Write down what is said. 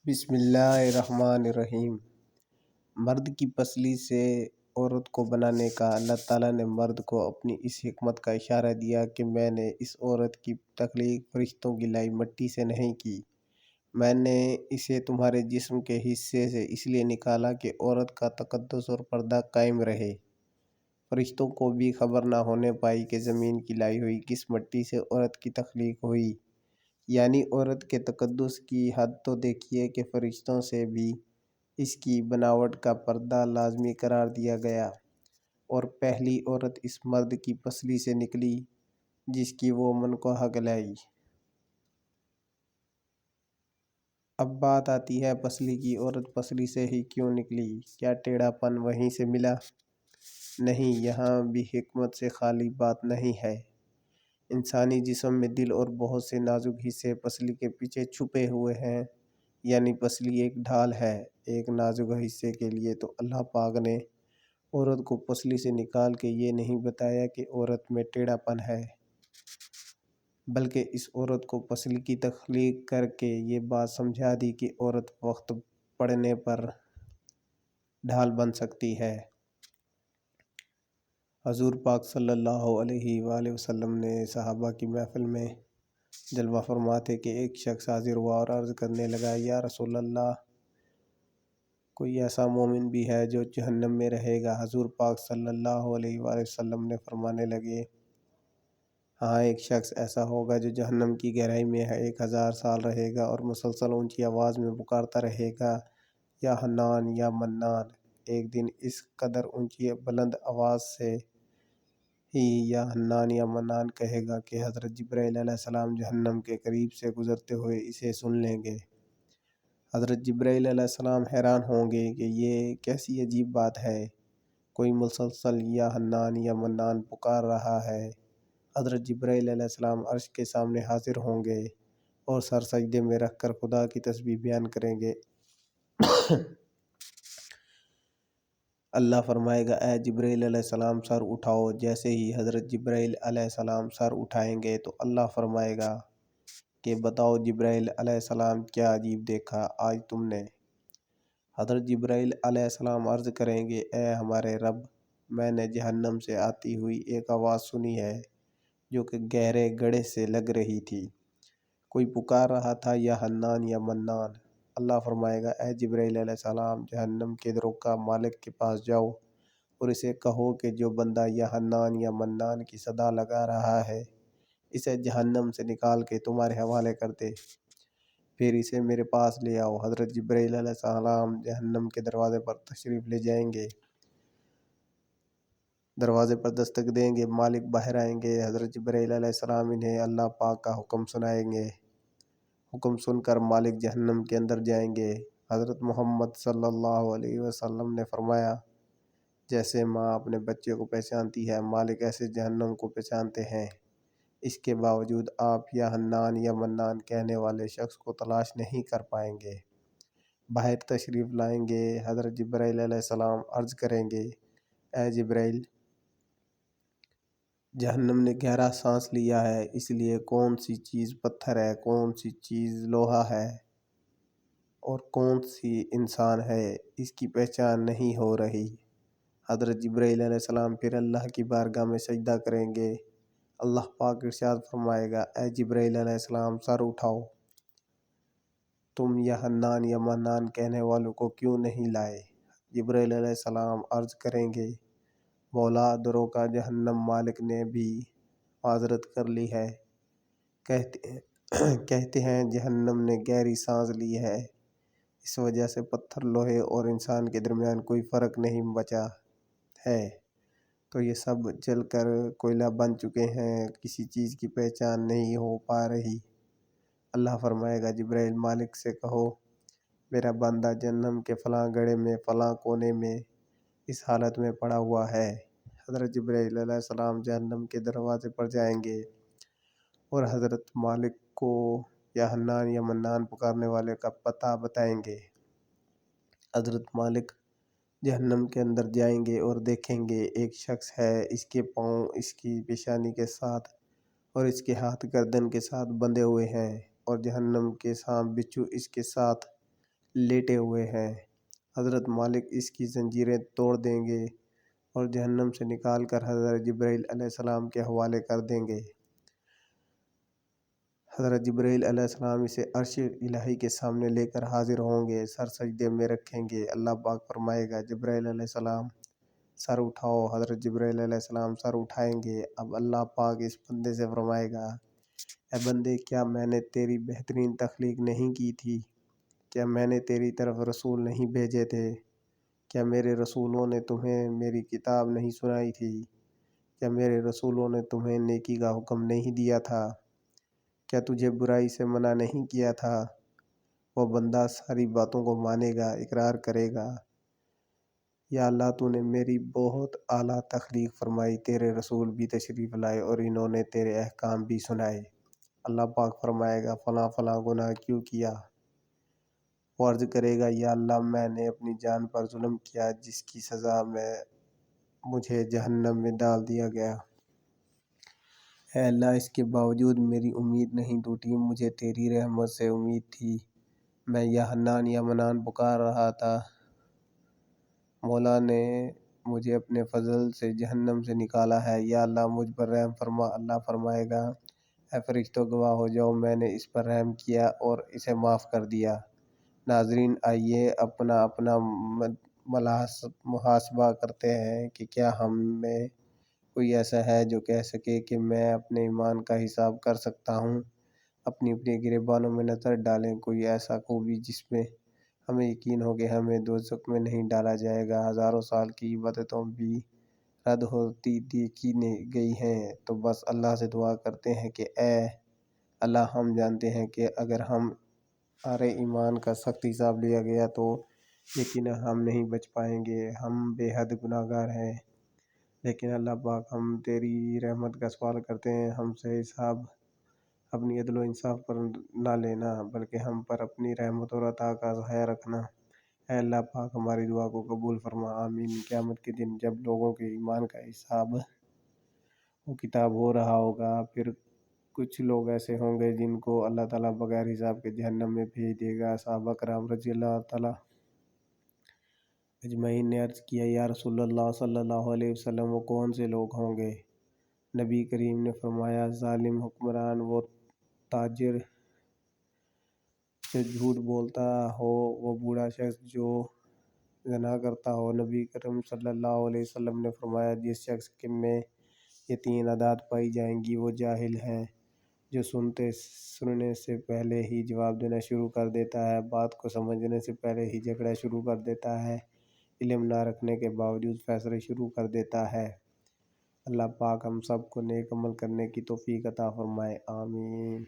بسم اللہ الرحمن الرحیم۔ مرد کی پسلی سے عورت کو بنانے کا اللہ تعالیٰ نے مرد کو اپنی اس حکمت کا اشارہ دیا کہ میں نے اس عورت کی تخلیق فرشتوں کی لائی مٹی سے نہیں کی، میں نے اسے تمہارے جسم کے حصے سے اس لیے نکالا کہ عورت کا تقدس اور پردہ قائم رہے۔ فرشتوں کو بھی خبر نہ ہونے پائی کہ زمین کی لائی ہوئی کس مٹی سے عورت کی تخلیق ہوئی، یعنی عورت کے تقدس کی حد تو دیکھیے کہ فرشتوں سے بھی اس کی بناوٹ کا پردہ لازمی قرار دیا گیا، اور پہلی عورت اس مرد کی پسلی سے نکلی جس کی وہ منکوہ کہلائی۔ اب بات آتی ہے پسلی کی، عورت پسلی سے ہی کیوں نکلی؟ کیا ٹیڑھا پن وہیں سے ملا؟ نہیں، یہاں بھی حکمت سے خالی بات نہیں ہے۔ انسانی جسم میں دل اور بہت سے نازک حصے پسلی کے پیچھے چھپے ہوئے ہیں، یعنی پسلی ایک ڈھال ہے ایک نازک حصے کے لیے۔ تو اللہ پاک نے عورت کو پسلی سے نکال کے یہ نہیں بتایا کہ عورت میں ٹیڑھا پن ہے، بلکہ اس عورت کو پسلی کی تخلیق کر کے یہ بات سمجھا دی کہ عورت وقت پڑنے پر ڈھال بن سکتی ہے۔ حضور پاک صلی اللہ علیہ وآلہ وسلم نے صحابہ کی محفل میں جلوہ فرماتے کہ ایک شخص حاضر ہوا اور عرض کرنے لگا، یا رسول اللہ، کوئی ایسا مومن بھی ہے جو جہنم میں رہے گا؟ حضور پاک صلی اللہ علیہ وآلہ وسلم نے فرمانے لگے، ہاں، ایک شخص ایسا ہوگا جو جہنم کی گہرائی میں 1000 سال رہے گا اور مسلسل اونچی آواز میں پکارتا رہے گا، یا حنان یا منان۔ ایک دن اس قدر اونچی بلند آواز سے ہی یا حنان یا منان کہے گا کہ حضرت جبرائیل علیہ السلام جہنم کے قریب سے گزرتے ہوئے اسے سن لیں گے۔ حضرت جبرائیل علیہ السلام حیران ہوں گے کہ یہ کیسی عجیب بات ہے، کوئی مسلسل یا حنان یا منان پکار رہا ہے۔ حضرت جبرائیل علیہ السلام عرش کے سامنے حاضر ہوں گے اور سر سجدے میں رکھ کر خدا کی تسبیح بیان کریں گے۔ اللہ فرمائے گا، اے جبرائیل علیہ السلام سر اٹھاؤ۔ جیسے ہی حضرت جبرائیل علیہ السلام سر اٹھائیں گے تو اللہ فرمائے گا کہ بتاؤ جبرائیل علیہ السلام، کیا عجیب دیکھا آج تم نے؟ حضرت جبرائیل علیہ السلام عرض کریں گے، اے ہمارے رب، میں نے جہنم سے آتی ہوئی ایک آواز سنی ہے جو کہ گہرے گڑھے سے لگ رہی تھی، کوئی پکار رہا تھا یا حنان یا منان۔ اللہ فرمائے گا، اے جبرائیل علیہ السلام، جہنم کے دروغ مالک کے پاس جاؤ اور اسے کہو کہ جو بندہ یا حنان یا منان کی صدا لگا رہا ہے اسے جہنم سے نکال کے تمہارے حوالے کر دے، پھر اسے میرے پاس لے آؤ۔ حضرت جبرائیل علیہ السلام جہنم کے دروازے پر تشریف لے جائیں گے، دروازے پر دستک دیں گے، مالک باہر آئیں گے۔ حضرت جبرائیل علیہ السلام انہیں اللہ پاک کا حکم سنائیں گے، حکم سن کر مالک جہنم کے اندر جائیں گے۔ حضرت محمد صلی اللہ علیہ وسلم نے فرمایا، جیسے ماں اپنے بچے کو پہچانتی ہے، مالک ایسے جہنم کو پہچانتے ہیں۔ اس کے باوجود آپ یا حنان یا منان کہنے والے شخص کو تلاش نہیں کر پائیں گے۔ باہر تشریف لائیں گے، حضرت جبرائیل علیہ السلام عرض کریں گے، اے جبرائیل، جہنم نے گہرا سانس لیا ہے، اس لیے کون سی چیز پتھر ہے، کون سی چیز لوہا ہے اور کون سی انسان ہے، اس کی پہچان نہیں ہو رہی۔ حضرت جبرائیل علیہ السلام پھر اللہ کی بارگاہ میں سجدہ کریں گے۔ اللہ پاک ارشاد فرمائے گا، اے جبرائیل علیہ السلام سر اٹھاؤ، تم یا حنان یا منان کہنے والوں کو کیوں نہیں لائے؟ جبرائیل علیہ السلام عرض کریں گے، مولا، دروغ جہنم مالک نے بھی معذرت کر لی ہے، کہتے ہیں جہنم نے گہری سانس لی ہے، اس وجہ سے پتھر، لوہے اور انسان کے درمیان کوئی فرق نہیں بچا ہے، تو یہ سب جل کر کوئلہ بن چکے ہیں، کسی چیز کی پہچان نہیں ہو پا رہی۔ اللہ فرمائے گا، جبرائیل، مالک سے کہو میرا بندہ جہنم کے فلاں گڑھے میں فلاں کونے میں اس حالت میں پڑا ہوا ہے۔ حضرت جبرائیل علیہ السلام جہنم کے دروازے پر جائیں گے اور حضرت مالک کو یا حنان یا منان پکارنے والے کا پتہ بتائیں گے۔ حضرت مالک جہنم کے اندر جائیں گے اور دیکھیں گے ایک شخص ہے، اس کے پاؤں اس کی پیشانی کے ساتھ اور اس کے ہاتھ گردن کے ساتھ بندھے ہوئے ہیں، اور جہنم کے سانپ بچھو اس کے ساتھ لیٹے ہوئے ہیں۔ حضرت مالک اس کی زنجیریں توڑ دیں گے اور جہنم سے نکال کر حضرت جبرائیل علیہ السلام کے حوالے کر دیں گے۔ حضرت جبرائیل علیہ السلام اسے عرش الہی کے سامنے لے کر حاضر ہوں گے، سر سجدے میں رکھیں گے۔ اللہ پاک فرمائے گا جبرائیل علیہ السلام سر اٹھاؤ۔ حضرت جبرائیل علیہ السلام سر اٹھائیں گے۔ اب اللہ پاک اس بندے سے فرمائے گا، اے بندے، کیا میں نے تیری بہترین تخلیق نہیں کی تھی؟ کیا میں نے تیری طرف رسول نہیں بھیجے تھے؟ کیا میرے رسولوں نے تمہیں میری کتاب نہیں سنائی تھی؟ کیا میرے رسولوں نے تمہیں نیکی کا حکم نہیں دیا تھا؟ کیا تجھے برائی سے منع نہیں کیا تھا؟ وہ بندہ ساری باتوں کو مانے گا، اقرار کرے گا، یا اللہ تو نے میری بہت اعلیٰ تخلیق فرمائی، تیرے رسول بھی تشریف لائے اور انہوں نے تیرے احکام بھی سنائے۔ اللہ پاک فرمائے گا فلاں فلاں گناہ کیوں کیا؟ وہ عرض کرے گا، یا اللہ میں نے اپنی جان پر ظلم کیا جس کی سزا میں مجھے جہنم میں ڈال دیا گیا۔ اے اللہ، اس کے باوجود میری امید نہیں ٹوٹی، مجھے تیری رحمت سے امید تھی، میں یا حنان یا منان پکار رہا تھا، مولا نے مجھے اپنے فضل سے جہنم سے نکالا ہے، یا اللہ مجھ پر رحم فرما۔ اللہ فرمائے گا، اے فرشتوں گواہ ہو جاؤ، میں نے اس پر رحم کیا اور اسے معاف کر دیا۔ ناظرین، آئیے اپنا اپنا محاسبہ کرتے ہیں کہ کیا ہم میں کوئی ایسا ہے جو کہہ سکے کہ میں اپنے ایمان کا حساب کر سکتا ہوں۔ اپنی اپنی گریبانوں میں نظر ڈالیں، کوئی ایسا خوبی جس میں ہمیں یقین ہو کہ ہمیں دوزخ میں نہیں ڈالا جائے گا۔ ہزاروں سال کی عبادتوں بھی رد ہوتی دیکھی گئی ہیں، تو بس اللہ سے دعا کرتے ہیں کہ اے اللہ، ہم جانتے ہیں کہ اگر ہمارے ایمان کا سخت حساب لیا گیا تو یقیناً ہم نہیں بچ پائیں گے، ہم بے حد گناہگار ہیں۔ لیکن اللہ پاک، ہم تیری رحمت کا سوال کرتے ہیں، ہم سے حساب اپنی عدل و انصاف پر نہ لینا، بلکہ ہم پر اپنی رحمت اور عطا کا حیا رکھنا۔ اے اللہ پاک، ہماری دعا کو قبول فرما، آمین۔ قیامت کے دن جب لوگوں کے ایمان کا حساب و کتاب ہو رہا ہوگا، پھر کچھ لوگ ایسے ہوں گے جن کو اللہ تعالیٰ بغیر حساب کے جہنم میں بھیج دے گا۔ صحابہ کرام رضی اللہ تعالیٰ اجمعین نے عرض کیا، یا رسول اللہ صلی اللہ علیہ وسلم، وہ کون سے لوگ ہوں گے؟ نبی کریم نے فرمایا، ظالم حکمران، وہ تاجر جو جھوٹ بولتا ہو، وہ بوڑھا شخص جو زنا کرتا ہو۔ نبی کریم صلی اللہ علیہ وسلم نے فرمایا، جس شخص میں یہ تین عادات پائی جائیں گی وہ جاہل ہے، جو سننے سے پہلے ہی جواب دینا شروع کر دیتا ہے، بات کو سمجھنے سے پہلے ہی جھگڑا شروع کر دیتا ہے، علم نہ رکھنے کے باوجود فیصلے شروع کر دیتا ہے۔ اللہ پاک ہم سب کو نیک عمل کرنے کی توفیق عطا فرمائے، آمین۔